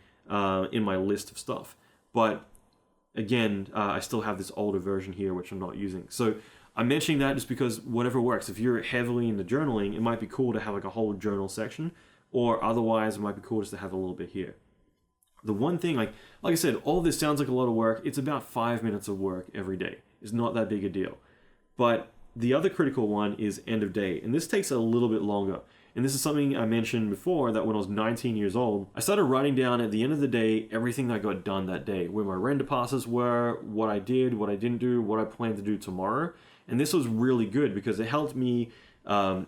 in my list of stuff. But again, I still have this older version here, which I'm not using. So I'm mentioning that just because whatever works. If you're heavily into journaling, it might be cool to have like a whole journal section, or otherwise it might be cool just to have a little bit here. The one thing, like I said, all this sounds like a lot of work. It's about 5 minutes of work every day. It's not that big a deal. But the other critical one is end of day. And this takes a little bit longer. And this is something I mentioned before, that when I was 19 years old, I started writing down at the end of the day everything that got done that day, where my render passes were, what I did, what I didn't do, what I plan to do tomorrow. And this was really good because it helped me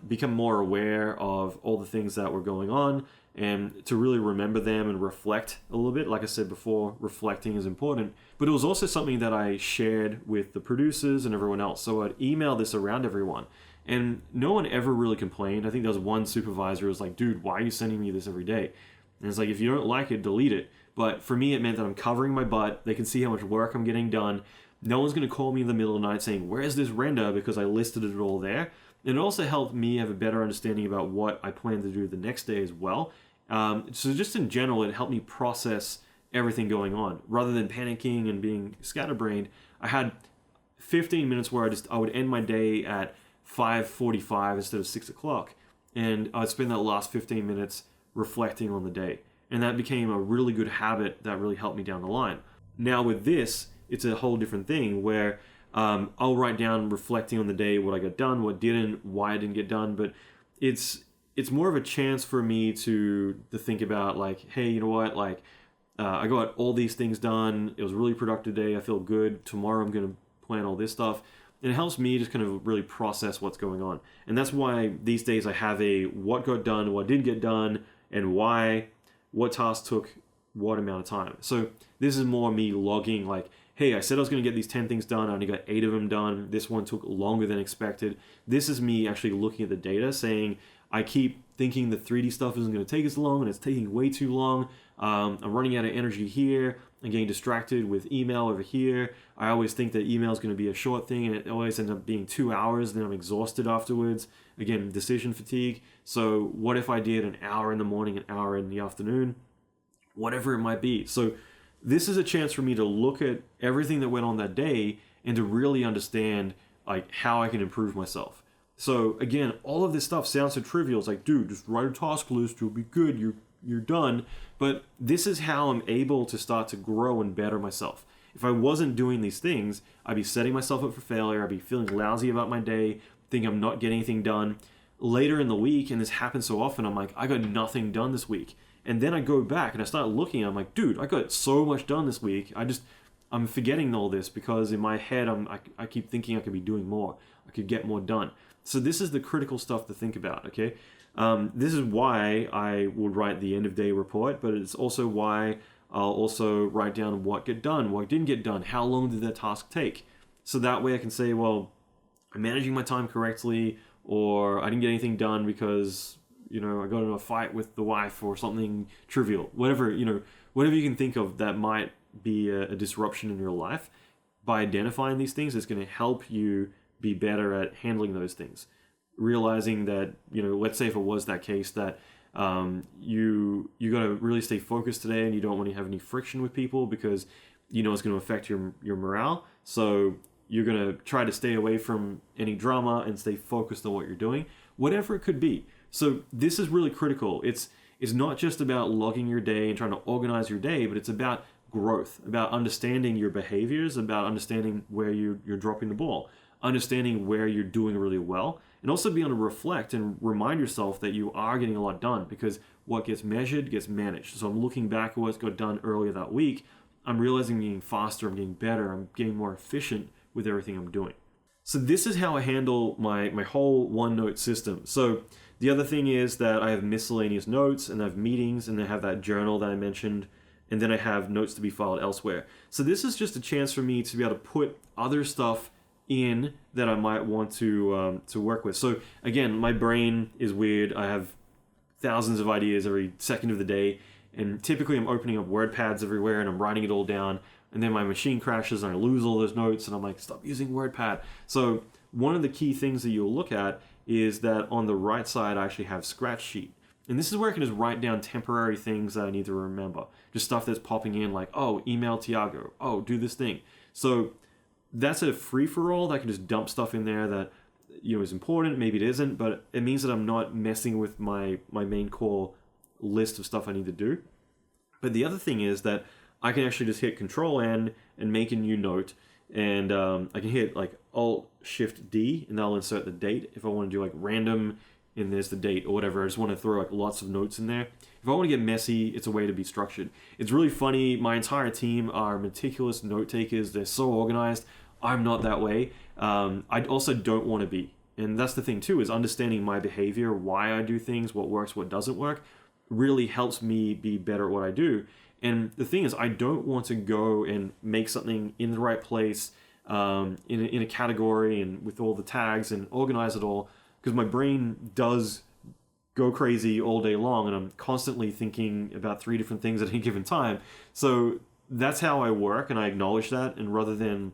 become more aware of all the things that were going on and to really remember them and reflect a little bit. Like I said before, reflecting is important. But it was also something that I shared with the producers and everyone else. So I'd email this around everyone. And no one ever really complained. I think there was one supervisor who was like, dude, why are you sending me this every day? And it's like, if you don't like it, delete it. But for me, it meant that I'm covering my butt. They can see how much work I'm getting done. No one's going to call me in the middle of the night saying, where's this render? Because I listed it all there. And it also helped me have a better understanding about what I plan to do the next day as well. So just in general, it helped me process everything going on. Rather than panicking and being scatterbrained, I had 15 minutes where I would end my day at 5:45 instead of 6 o'clock. And I'd spend that last 15 minutes reflecting on the day. And that became a really good habit that really helped me down the line. Now with this, it's a whole different thing where I'll write down reflecting on the day, what I got done, what didn't, why I didn't get done. But it's more of a chance for me to think about like, hey, you know what, like I got all these things done. It was a really productive day. I feel good. Tomorrow I'm going to plan all this stuff. And it helps me just kind of really process what's going on. And that's why these days I have a what got done, what didn't get done, and why, what task took what amount of time. So this is more me logging like, hey, I said I was going to get these 10 things done. I only got 8 of them done. This one took longer than expected. This is me actually looking at the data saying, I keep thinking the 3D stuff isn't going to take as long and it's taking way too long. I'm running out of energy here. I'm getting distracted with email over here. I always think that email is going to be a short thing and it always ends up being 2 hours. Then I'm exhausted afterwards. Again, decision fatigue. So what if I did an hour in the morning, an hour in the afternoon, whatever it might be. So this is a chance for me to look at everything that went on that day and to really understand like how I can improve myself. So again, all of this stuff sounds so trivial. It's like, dude, just write a task list. You'll be good. You're done. But this is how I'm able to start to grow and better myself. If I wasn't doing these things, I'd be setting myself up for failure. I'd be feeling lousy about my day, thinking I'm not getting anything done. Later in the week, and this happens so often, I'm like, I got nothing done this week. And then I go back and I start looking, I'm like, dude, I got so much done this week. I'm forgetting all this because in my head, I keep thinking I could be doing more. I could get more done. So this is the critical stuff to think about, okay? This is why I would write the end of day report, but it's also why I'll also write down what got done, what didn't get done, how long did that task take. So that way I can say, well, I'm managing my time correctly, or I didn't get anything done because, I got in a fight with the wife or something trivial. Whatever you can think of that might be a disruption in your life. By identifying these things, it's going to help you be better at handling those things. Realizing that, let's say if it was that case that you got to really stay focused today and you don't want to have any friction with people because it's going to affect your morale. So you're going to try to stay away from any drama and stay focused on what you're doing, whatever it could be. So this is really critical. It's not just about logging your day and trying to organize your day, but it's about growth, about understanding your behaviors, about understanding where you're dropping the ball, understanding where you're doing really well, and also being able to reflect and remind yourself that you are getting a lot done because what gets measured gets managed. So I'm looking back at what's got done earlier that week. I'm realizing I'm getting faster, I'm getting better, I'm getting more efficient with everything I'm doing. So this is how I handle my whole OneNote system. So the other thing is that I have miscellaneous notes and I have meetings and I have that journal that I mentioned, and then I have notes to be filed elsewhere. So this is just a chance for me to be able to put other stuff in that I might want to work with. So again, my brain is weird. I have thousands of ideas every second of the day, and typically I'm opening up WordPads everywhere and I'm writing it all down, and then my machine crashes and I lose all those notes and I'm like, stop using WordPad. So one of the key things that you'll look at is that on the right side I actually have Scratch Sheet. And this is where I can just write down temporary things that I need to remember. Just stuff that's popping in like, oh, email Tiago. Oh, do this thing. So that's a free-for-all that I can just dump stuff in there that is important. Maybe it isn't, but it means that I'm not messing with my main core list of stuff I need to do. But the other thing is that I can actually just hit Control-N and make a new note. And I can hit like Alt-Shift-D and that'll insert the date if I want to do like random and there's the date or whatever. I just want to throw like lots of notes in there. If I want to get messy, it's a way to be structured. It's really funny. My entire team are meticulous note takers. They're so organized. I'm not that way. I also don't want to be. And that's the thing too, is understanding my behavior, why I do things, what works, what doesn't work, really helps me be better at what I do. And the thing is, I don't want to go and make something in the right place, in a category and with all the tags and organize it all, because my brain does go crazy all day long and I'm constantly thinking about 3 different things at any given time. So that's how I work, and I acknowledge that. And rather than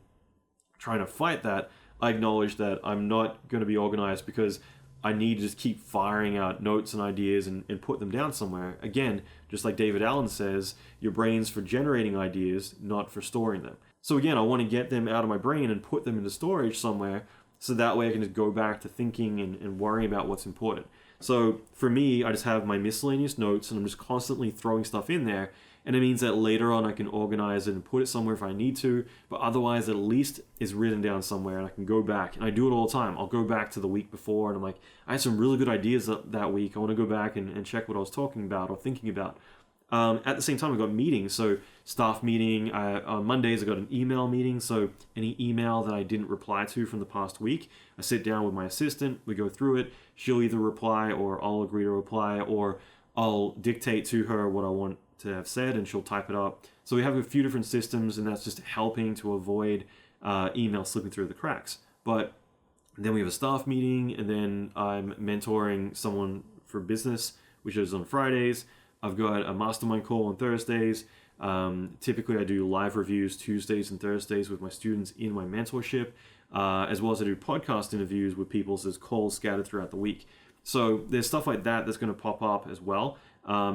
trying to fight that, I acknowledge that I'm not going to be organized because I need to just keep firing out notes and ideas and put them down somewhere. Again, just like David Allen says, your brain's for generating ideas, not for storing them. So again, I want to get them out of my brain and put them into storage somewhere, so that way I can just go back to thinking and worrying about what's important. So for me, I just have my miscellaneous notes and I'm just constantly throwing stuff in there. And it means that later on I can organize it and put it somewhere if I need to, but otherwise at least it's written down somewhere and I can go back. And I do it all the time. I'll go back to the week before and I'm like, I had some really good ideas that week. I want to go back and check what I was talking about or thinking about. At the same time, I've got meetings. So staff meeting, on Mondays I got an email meeting. So any email that I didn't reply to from the past week, I sit down with my assistant, we go through it. She'll either reply or I'll agree to reply, or I'll dictate to her what I want to have said and she'll type it up. So we have a few different systems, and that's just helping to avoid email slipping through the cracks. But then we have a staff meeting, and then I'm mentoring someone for business, which is on Fridays. I've got a mastermind call on Thursdays. Typically I do live reviews Tuesdays and Thursdays with my students in my mentorship, as well as I do podcast interviews with people, so there's calls scattered throughout the week. So there's stuff like that that's going to pop up as well.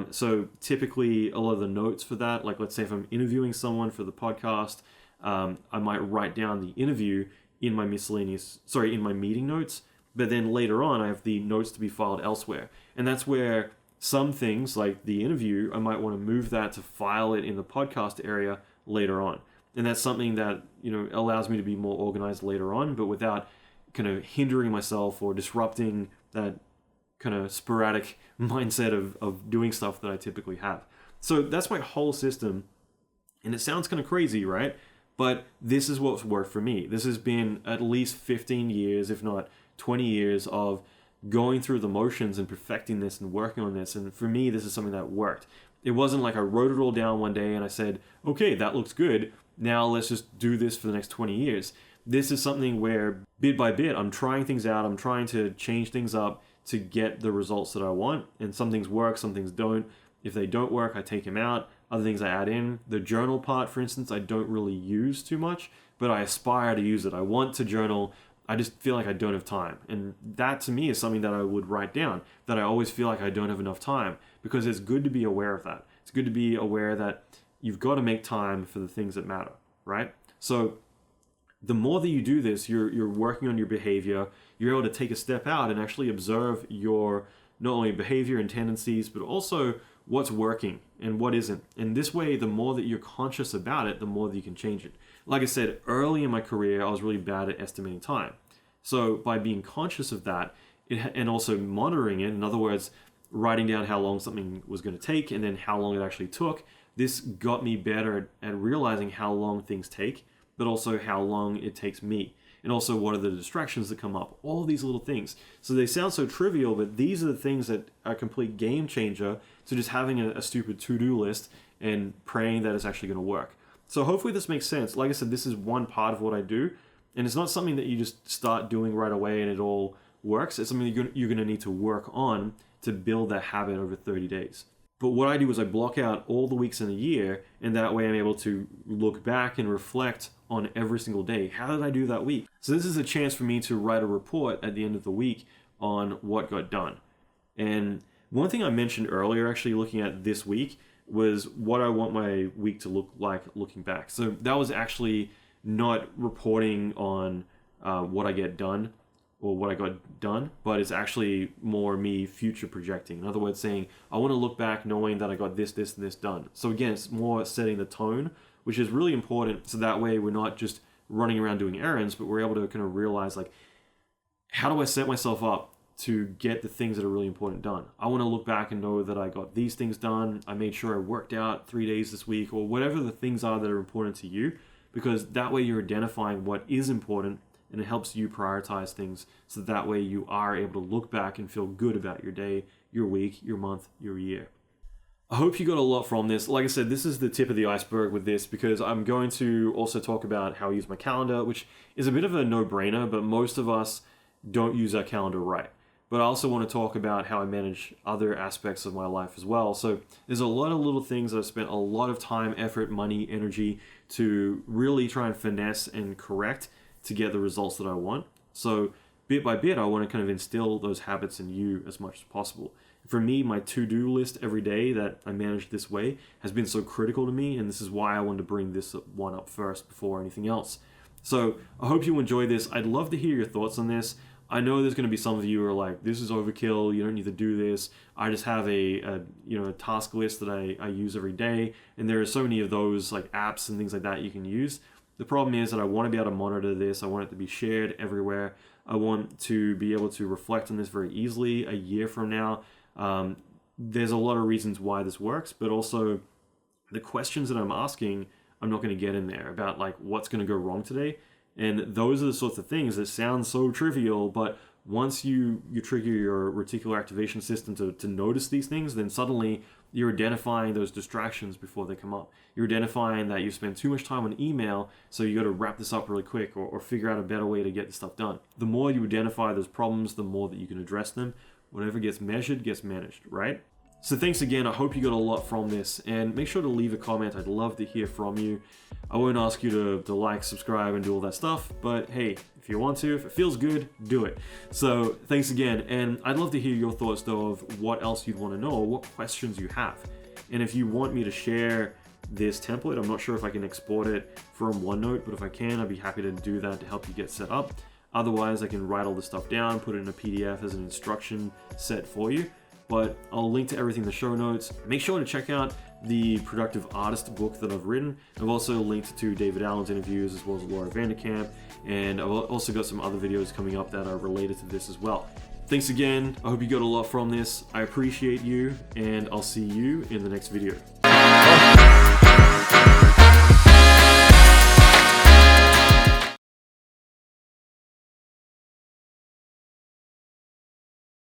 So typically a lot of the notes for that, like let's say if I'm interviewing someone for the podcast, I might write down the interview in my in my meeting notes, but then later on I have the notes to be filed elsewhere. And that's where some things like the interview, I might want to move that to file it in the podcast area later on. And that's something that, allows me to be more organized later on, but without kind of hindering myself or disrupting that kind of sporadic mindset of doing stuff that I typically have. So that's my whole system. And it sounds kind of crazy, right? But this is what's worked for me. This has been at least 15 years, if not 20 years of going through the motions and perfecting this and working on this. And for me, this is something that worked. It wasn't like I wrote it all down one day and I said, okay, that looks good. Now let's just do this for the next 20 years. This is something where bit by bit, I'm trying things out. I'm trying to change things up to get the results that I want. And some things work, some things don't. If they don't work, I take them out. Other things I add in. The journal part, for instance, I don't really use too much, but I aspire to use it. I want to journal. I just feel like I don't have time. And that to me is something that I would write down, that I always feel like I don't have enough time, because it's good to be aware of that. It's good to be aware that you've got to make time for the things that matter, right? So the more that you do this, you're working on your behavior. You're able to take a step out and actually observe your not only behavior and tendencies, but also what's working and what isn't. And this way, the more that you're conscious about it, the more that you can change it. Like I said, early in my career, I was really bad at estimating time. So by being conscious of that and also monitoring it, in other words, writing down how long something was going to take and then how long it actually took, this got me better at realizing how long things take, but also how long it takes me. And also what are the distractions that come up, all of these little things. So they sound so trivial, but these are the things that are a complete game changer to just having a stupid to-do list and praying that it's actually going to work. So hopefully this makes sense. Like I said, this is one part of what I do, and it's not something that you just start doing right away and it all works. It's something you're going to need to work on to build that habit over 30 days. But what I do is I block out all the weeks in a year, and that way I'm able to look back and reflect on every single day. How did I do that week? So this is a chance for me to write a report at the end of the week on what got done. And one thing I mentioned earlier, actually looking at this week, was what I want my week to look like looking back. So that was actually not reporting on what I get done or what I got done, but it's actually more me future projecting. In other words, saying, I want to look back knowing that I got this, this, and this done. So again, it's more setting the tone, which is really important. So that way we're not just running around doing errands, but we're able to kind of realize, like, how do I set myself up to get the things that are really important done. I want to look back and know that I got these things done. I made sure I worked out 3 days this week, or whatever the things are that are important to you, because that way you're identifying what is important and it helps you prioritize things. So that way you are able to look back and feel good about your day, your week, your month, your year. I hope you got a lot from this. Like I said, this is the tip of the iceberg with this, because I'm going to also talk about how I use my calendar, which is a bit of a no-brainer, but most of us don't use our calendar right. But I also want to talk about how I manage other aspects of my life as well. So there's a lot of little things that I've spent a lot of time, effort, money, energy to really try and finesse and correct to get the results that I want. So bit by bit, I want to kind of instill those habits in you as much as possible. For me, my to-do list every day that I manage this way has been so critical to me, and this is why I wanted to bring this one up first before anything else. So I hope you enjoy this. I'd love to hear your thoughts on this. I know there's going to be some of you who are like, this is overkill, you don't need to do this. I just have a task list that I use every day, and there are so many of those like apps and things like that you can use. The problem is that I want to be able to monitor this. I want it to be shared everywhere. I want to be able to reflect on this very easily a year from now. There's a lot of reasons why this works, but also the questions that I'm asking, I'm not going to get in there about like what's going to go wrong today. And those are the sorts of things that sound so trivial, but once you trigger your reticular activation system to notice these things, then suddenly you're identifying those distractions before they come up. You're identifying that you spend too much time on email, so you got to wrap this up really quick or figure out a better way to get this stuff done. The more you identify those problems, the more that you can address them. Whatever gets measured gets managed, right? So thanks again. I hope you got a lot from this, and make sure to leave a comment. I'd love to hear from you. I won't ask you to like, subscribe, and do all that stuff, but hey, if you want to, if it feels good, do it. So thanks again, and I'd love to hear your thoughts though of what else you'd want to know, or what questions you have. And if you want me to share this template, I'm not sure if I can export it from OneNote, but if I can, I'd be happy to do that to help you get set up. Otherwise, I can write all this stuff down, put it in a PDF as an instruction set for you. But I'll link to everything in the show notes. Make sure to check out the Productive Artist book that I've written. I've also linked to David Allen's interviews as well as Laura Vanderkamp, and I've also got some other videos coming up that are related to this as well. Thanks again. I hope you got a lot from this. I appreciate you, and I'll see you in the next video.